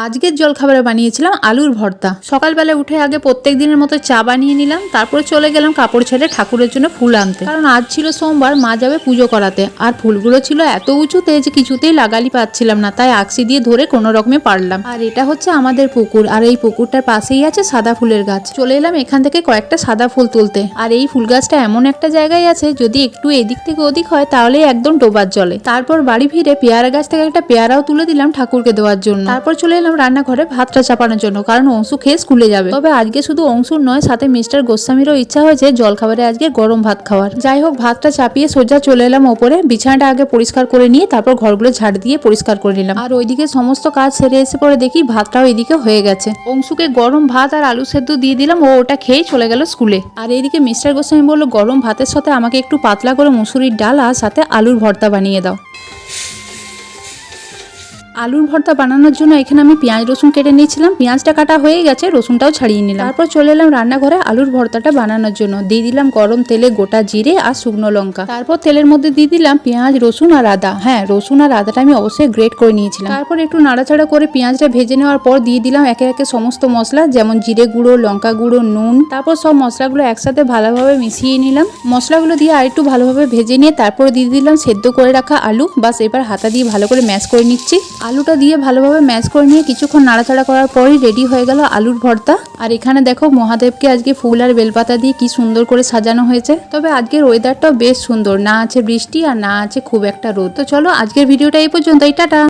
আজকের জলখাবারে বানিয়েছিলাম আলুর ভর্তা। সকালবেলা উঠে আগে প্রত্যেক দিনের মতো চা বানিয়ে নিলাম, তারপরে চলে গেলাম কাপড় ছেড়ে ঠাকুরের জন্য ফুল আনতে, কারণ আজ ছিল সোমবার, মা যাবে পুজো করাতে। আর ফুলগুলো ছিল এত উঁচুতে যে কিছুতেই লাগালি পাচ্ছিলাম না, তাই আকসি দিয়ে ধরে কোনো রকমে পারলাম। আর এটা হচ্ছে আমাদের পুকুর, আর এই পুকুরটার পাশেই আছে সাদা ফুলের গাছ। চলে এলাম এখান থেকে কয়েকটা সাদা ফুল তুলতে। আর এই ফুল গাছটা এমন একটা জায়গায় আছে, যদি একটু এদিক থেকে ওদিক হয় তাহলেই একদম ডোবার জলে। তারপর বাড়ি ফিরে পেয়ারা গাছ থেকে একটা পেয়ারাও তুলে দিলাম ঠাকুরকে দেওয়ার জন্য। তারপর চলে এলাম রান্নাঘরে ভাতটা চাপানোর জন্য, কারণ অংশু খেয়ে স্কুলে যাবে। তবে আজকে শুধু অংশুর নয়, সাথে মিস্টার গোস্বামীরও ইচ্ছা হয়েছে জলখাবারে আজকে গরম ভাত খাওয়ার। যাই হোক, ভাতটা চাপিয়ে সোজা চলে এলাম ওপরে। বিছানাটা আগে পরিষ্কার করে নিয়ে তারপর ঘরগুলো ঝাড় দিয়ে পরিষ্কার করে নিলাম। আর ওইদিকে সমস্ত কাজ সেরে এসে পরে দেখি ভাতটাও এদিকে হয়ে গেছে। অংশুকে গরম ভাত আর আলু সেদ্ধ দিয়ে দিলাম, ও ওটা খেয়ে চলে গেল স্কুলে। আর এইদিকে মিস্টার গোস্বামী বললো গরম ভাতের সাথে আমাকে একটু পাতলা করে মুসুরির ডাল আর সাথে আলুর ভর্তা বানিয়ে দাও। আলুর ভর্তা বানানোর জন্য এখানে আমি পেঁয়াজ রসুন কেটে নিয়েছিলাম। পেঁয়াজটা কাটা হয়ে গেছে, রসুনটাও ছাড়িয়ে নিলাম। তারপর চলে এলাম রান্নাঘরে আলুর ভর্তাটা বানানোর জন্য। দিয়ে দিলাম গরম তেলে গোটা জিরে আর শুকনো লঙ্কা। তারপর তেলের মধ্যে দিয়ে দিলাম পেঁয়াজ, রসুন আর আদা। হ্যাঁ, রসুন আর আদাটা আমি অবশ্যই গ্রেট করে নিয়েছিলাম। তারপর একটু নাড়াচাড়া করে পেঁয়াজটা ভেজে নেওয়ার পর দিয়ে দিলাম একে একে সমস্ত মশলা, যেমন জিরে গুঁড়ো, লঙ্কা গুঁড়ো, নুন। তারপর সব মশলাগুলো একসাথে ভালোভাবে মিশিয়ে নিলাম। মশলাগুলো দিয়ে আরেকটু ভালোভাবে ভেজে নিয়ে তারপর দিয়ে দিলাম সেদ্ধ করে রাখা আলু। বাস এবার হাতা দিয়ে ভালো করে ম্যাশ করে নিচ্ছি। আলুটা দিয়ে ভালোভাবে ম্যাশ করে নিয়ে কিছুক্ষণ নাড়াচাড়া করার পরই রেডি হয়ে গেল আলুর ভর্তা। আর এখানে দেখো মহাদেবকে আজকে ফুল আর বেলপাতা দিয়ে কি সুন্দর করে সাজানো হয়েছে। তবে আজকের ওয়েদারটাও বেশ সুন্দর, না আছে বৃষ্টি আর না আছে খুব একটা রোদ। তো চলো আজকের ভিডিওটা এই পর্যন্তই, টাটা।